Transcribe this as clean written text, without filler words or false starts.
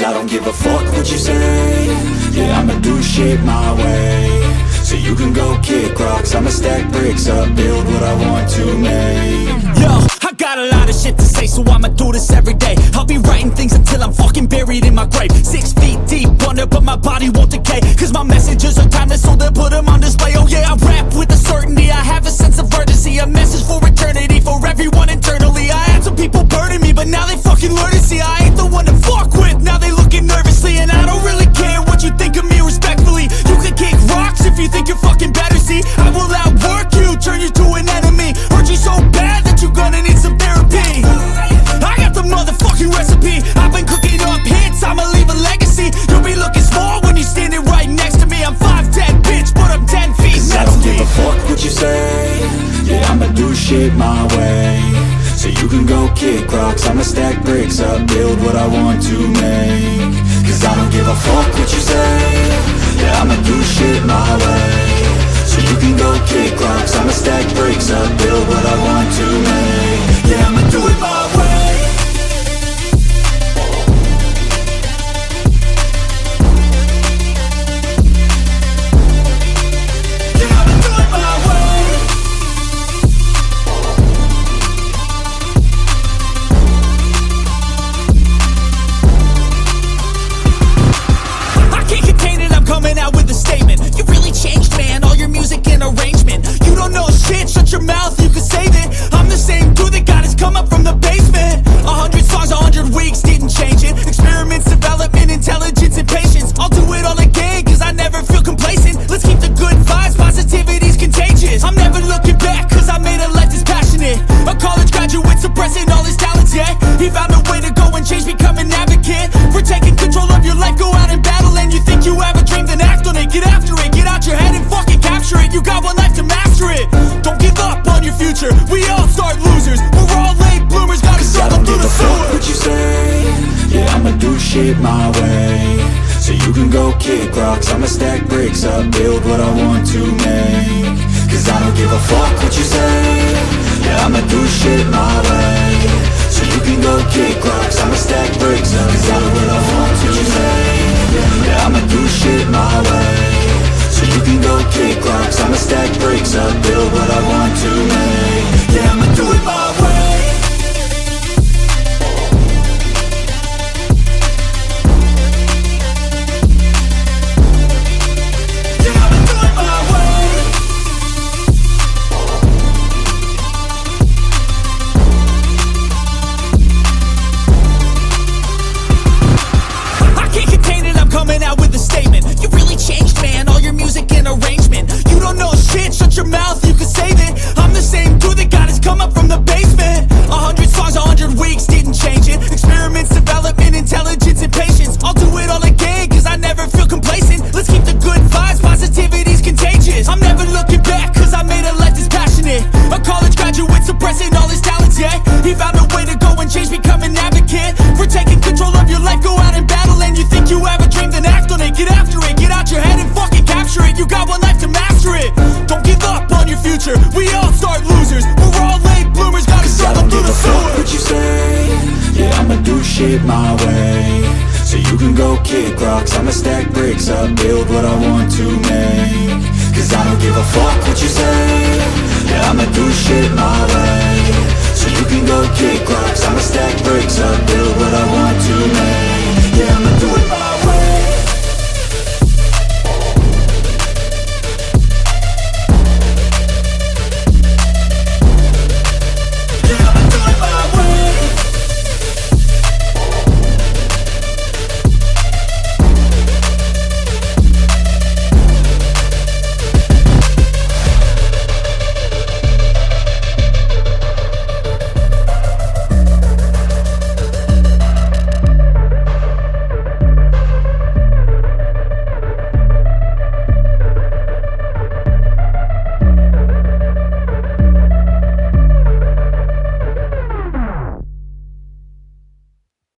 I don't give a fuck what you say. Yeah, I'ma do shit my way. So you can go kick rocks, I'ma stack bricks up, build what I want to make. Yo, I got a lot of shit to say, so I'ma do this every day. I'll be writing things until I'm fucking buried in my grave. 6 feet deep under, but my body won't decay. Cause my messages are timeless, so they'll put them on display. Oh yeah, I rap with a certainty, I have a sense of urgency. A message for eternity, for everyone internally. I had some people burning me, but now they fucking learn to see I ain't the one to fuck with, now they looking nervously. And I don't really care what you think of me respectfully. You can kick rocks if you think you're fucking better, see. I will outwork you, turn you to an enemy. Hurt you so bad that you're gonna need some therapy. I got the motherfucking recipe, I've been cooking up hits, I'ma leave a legacy. You'll be looking small when you're standing right next to me. I'm 5'10", bitch, but I'm 10 feet next to me. I don't give a fuck what you say. Yeah, I'ma do shit my way. So you can go kick rocks, I'ma stack bricks up, build what I want to make. Cause I don't give a fuck what you say. Yeah, I'ma do shit my way. So you can go kick rocks, I'ma stack bricks up, build what I want to make. Yeah, I'ma do it my way. Coming out with a statement. You really changed, man, all your music and arrangement. You don't know shit, shut your mouth, you can save it. I'm the same dude that got his come up from the basement. 100 songs, 100 weeks, didn't change it. Experiments, development, intelligence, and patience. I'll do it all again, cause I never feel complacent. Let's keep the good vibes, positivity's contagious. I'm never looking back, cause I made a life that's passionate. A college graduate suppressing all his talents, yeah. He found a way to go and change, become an advocate. For taking control of your life, go out and battle. And you think you have a dream, then act on it. Get after it, get out your head and fucking capture it. You got one life to master it. Don't give up on your future, we all start losers. We're all late bloomers, gotta struggle through the sewer. What you say? Yeah, I'ma do shit my way. So you can go kick rocks, I'ma stack bricks up, build what I want to make. Cause I don't give a fuck what you say. Yeah, I'ma do shit my way. So you can go kick rocks, I'ma stack bricks up, cause I know what I want to say. Yeah, I'ma do shit my way. So you can go kick rocks, I'ma stack bricks up, build what I want to make. Yeah, I'ma do it my way. Coming out with a statement. You really changed, man, all your music and arrangement. You don't know shit, shut your mouth, you can save it. I'm the same dude that got his come up from the basement. 100 songs, 100 weeks, didn't change it. Experiments, development, intelligence, and patience. I'll do it all again, cause I never feel complacent. Let's keep the good vibes, positivity's contagious. I'm never looking back, cause I made a life that's passionate. A college graduate suppressing all his talents, yeah. He found a way to go and change, become an advocate. For taking control of your life, go out and battle. And you think you have a dream, then act on it. Get after it, get out your head and fucking capture it. You got one life to master it. Don't give up on your future, we all start losers. We're all late bloomers, gotta struggle through the sewer. What you say? Yeah, I'ma do shit my way. So you can go kick rocks, I'ma stack bricks up, build what I want to make. Cause I don't give a fuck what you say. Yeah, I'ma do shit my way. So you can go kick rocks, I'ma stack bricks up, build